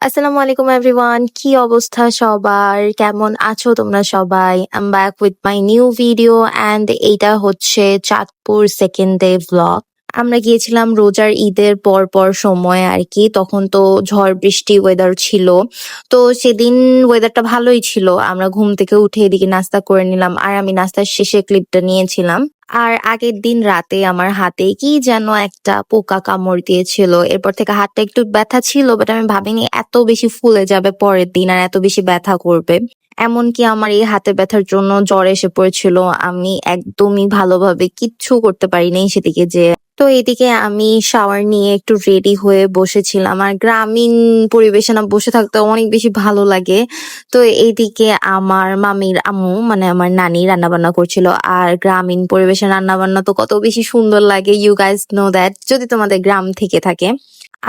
আসসালামু আলাইকুম এভরিওয়ান, কি অবস্থা সবার? কেমন আছো তোমরা সবাই? I am back with my new video and এইটা হচ্ছে চাঁদপুর সেকেন্ড ডে ভ্লগ। আমরা গিয়েছিলাম রোজার ঈদের পর সময় আর কি, তখন তো ঝড় বৃষ্টি ওয়েদার ছিল। তো সেদিন ওয়েদারটা ভালোই ছিল। আমরা ঘুম থেকে উঠে এদিকে নাস্তা করে নিলাম, আর আমি নাস্তার শেষে ক্লিপটা নিয়েছিলাম। আর আগের দিন রাতে আমার হাতে কি যেন একটা পোকা কামড় দিয়েছিল। এরপর থেকে হাতটা একটু ব্যথা ছিল, বাট আমি ভাবিনি এত বেশি ফুলে যাবে পরের দিন আর এত বেশি ব্যথা করবে। এমনকি আমার এই হাতে ব্যথার জন্য জ্বর এসে পড়েছিল। আমি একদমই ভালোভাবে কিচ্ছু করতে পারিনি সেদিকে যে। তো এদিকে আমি শাওয়ার নিয়ে একটু রেডি হয়ে বসেছিলাম, আর গ্রামীণ পরিবেশে না বসে থাকতে অনেক বেশি ভালো লাগে। তো এইদিকে আমার মামির আম্মু মানে আমার নানি রান্না বান্না করছিল, আর গ্রামীণ পরিবেশে রান্না বান্না তো কত বেশি সুন্দর লাগে, ইউ গাইজ নো দ্যাট, যদি তোমাদের গ্রাম থেকে থাকে।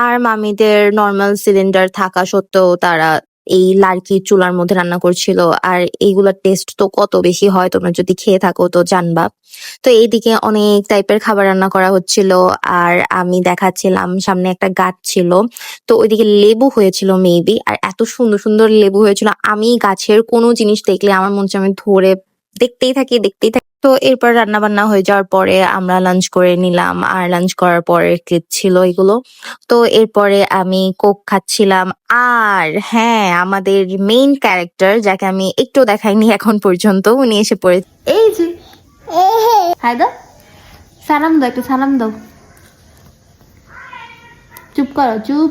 আর মামিদের নর্মাল সিলিন্ডার থাকা সত্ত্বেও তারা এই লার্কির চুলার মধ্যে রান্না করছিল, আর এইগুলোর টেস্ট তো কত বেশি হয়, তোমরা যদি খেয়ে থাকো তো জানবা। তো এইদিকে অনেক টাইপের খাবার রান্না করা হচ্ছিল, আর আমি দেখাচ্ছিলাম সামনে একটা গাছ ছিল। তো ওইদিকে লেবু হয়েছিল মেবি, আর এত সুন্দর সুন্দর লেবু হয়েছিল। আমি গাছের কোনো জিনিস দেখলে আমার মনে হচ্ছে আমি ধরে দেখতেই থাকি। তো এরপর রান্না বান্না হয়ে যাওয়ার পরে আমরা লাঞ্চ করে নিলাম, আর লাঞ্চ করার পরে ক্লিপ ছিল এগুলো। তো এরপরে আমি কোক খাচ্ছিলাম। আর হ্যাঁ, আমাদের মেইন ক্যারেক্টার যাকে আমি একটু দেখাইনি এখন পর্যন্ত, উনি এসে পড়ে। এই যে হাই দাও, সালাম দাও, একটু সালাম দাও। চুপ করো, চুপ।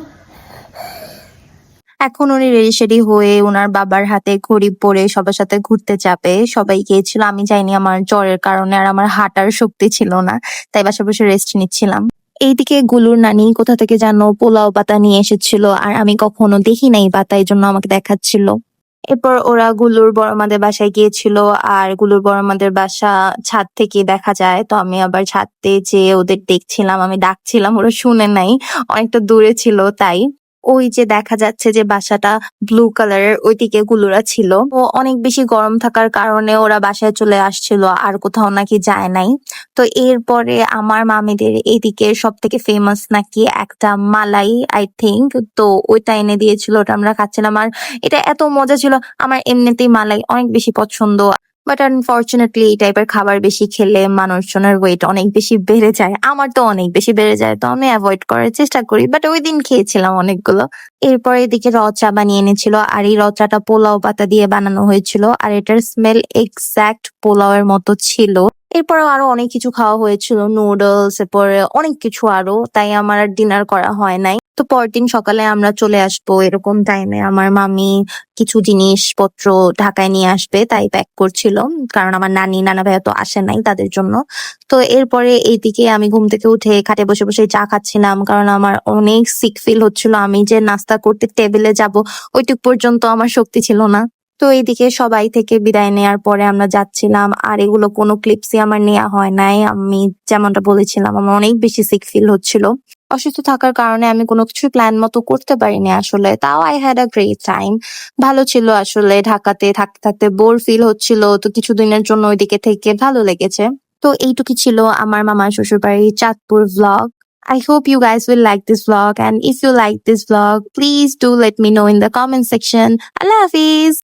এখন উনি রেডি হয়ে ওনার বাবার হাতে ঘড়ি পরে সবার সাথে ঘুরতে যাবে। সবাই গিয়েছিল, আমি যাইনি আমার জ্বরের কারণে, আর আমার হাঁটার শক্তি ছিল না, তাই বাসা বসে রেস্ট নিচ্ছিলাম। এইদিকে গুলুর নানি কোথা থেকে যেন পোলাও পাতা নিয়ে এসেছিল, আর আমি কখনো দেখি নাই পাতা, এই জন্য আমাকে দেখাচ্ছিল। এরপর ওরা গুলুর বড়মাদের বাসায় গিয়েছিল, আর গুলুর বড়মাদের বাসা ছাদ থেকে দেখা যায়। তো আমি আবার ছাদে যেয়ে ওদের দেখছিলাম, আমি ডাকছিলাম, ওরা শুনে নাই, অনেকটা দূরে ছিল তাই। ওই যে দেখা যাচ্ছে যে বাসাটা ব্লু কালারের, ওইদিকে গুলুরা ছিল। ও অনেক বেশি গরম থাকার কারণে ওরা বাসায় চলে আসছিল, আর কোথাও নাকি যায় নাই। তো এরপরে আমার মামিদের এইদিকে সব থেকে ফেমাস নাকি একটা মালাই, আই থিঙ্ক। তো ওইটা এনে দিয়েছিল, ওটা আমরা খাচ্ছিলাম, আর এটা এত মজা ছিল। আমার এমনিতেই মালাই অনেক বেশি পছন্দ, বাট আনফরচুনেটলি এই টাইপের খাবার বেশি খেলে মানুষজনের ওয়েট অনেক বেশি বেড়ে যায়। আমার তো অনেক বেশি বেড়ে যায়, তো আমি অ্যাভয়েড করার চেষ্টা করি, বাট ওই দিন খেয়েছিলাম অনেকগুলো। এরপর এদিকে রচা বানিয়ে এনেছিল, আর এই রচাটা পোলাও পাতা দিয়ে বানানো হয়েছিল, আর এটার স্মেল এক্সাক্ট পোলাও এর মতো ছিল। এরপরেও আরো অনেক কিছু খাওয়া হয়েছিল, নুডলস, এরপরে অনেক কিছু আরো, তাই আমার আর ডিনার করা হয় নাই। তো পরদিন সকালে আমরা চলে আসবো এরকম টাইমে, আমার মামি কিছু জিনিসপত্র ঢাকায় নিয়ে আসবে তাই প্যাক করছিল, কারণ আমার নানি নানা ভাইয়া তো আসে নাই তাদের জন্য। তো এরপরে এইদিকে আমি ঘুম থেকে উঠে খাটে বসে বসে চা খাচ্ছিলাম, কারণ আমার অনেক সিক ফিল হচ্ছিল। আমি যে নাস্তা করতে টেবিলে যাব ওইটুক পর্যন্ত আমার শক্তি ছিল না। তো এইদিকে সবাই থেকে বিদায় নেওয়ার পরে আমরা যাচ্ছিলাম, আর এগুলো কোনো ক্লিপসই আমার নেওয়া হয় নাই। আমি যেমনটা বলেছিলাম, আমার অনেক বেশি সিক ফিল হচ্ছিল। অসুস্থ থাকার কারণে আমি কোনো কিছু প্ল্যান মতো করতে পারিনি আসলে, তাও I had a great time. ভালো ছিল আসলে, ঢাকাতে থাকতে থাকতে বোর ফিল হচ্ছিল, তো কিছুদিনের জন্য ওইদিকে থেকে ভালো লেগেছে। তো এইটুকুই ছিল আমার মামার শ্বশুর বাড়ি Chandpur vlog. I hope you guys will like this vlog, and if you like this vlog, please do let me know in the comment section. Allah Hafiz!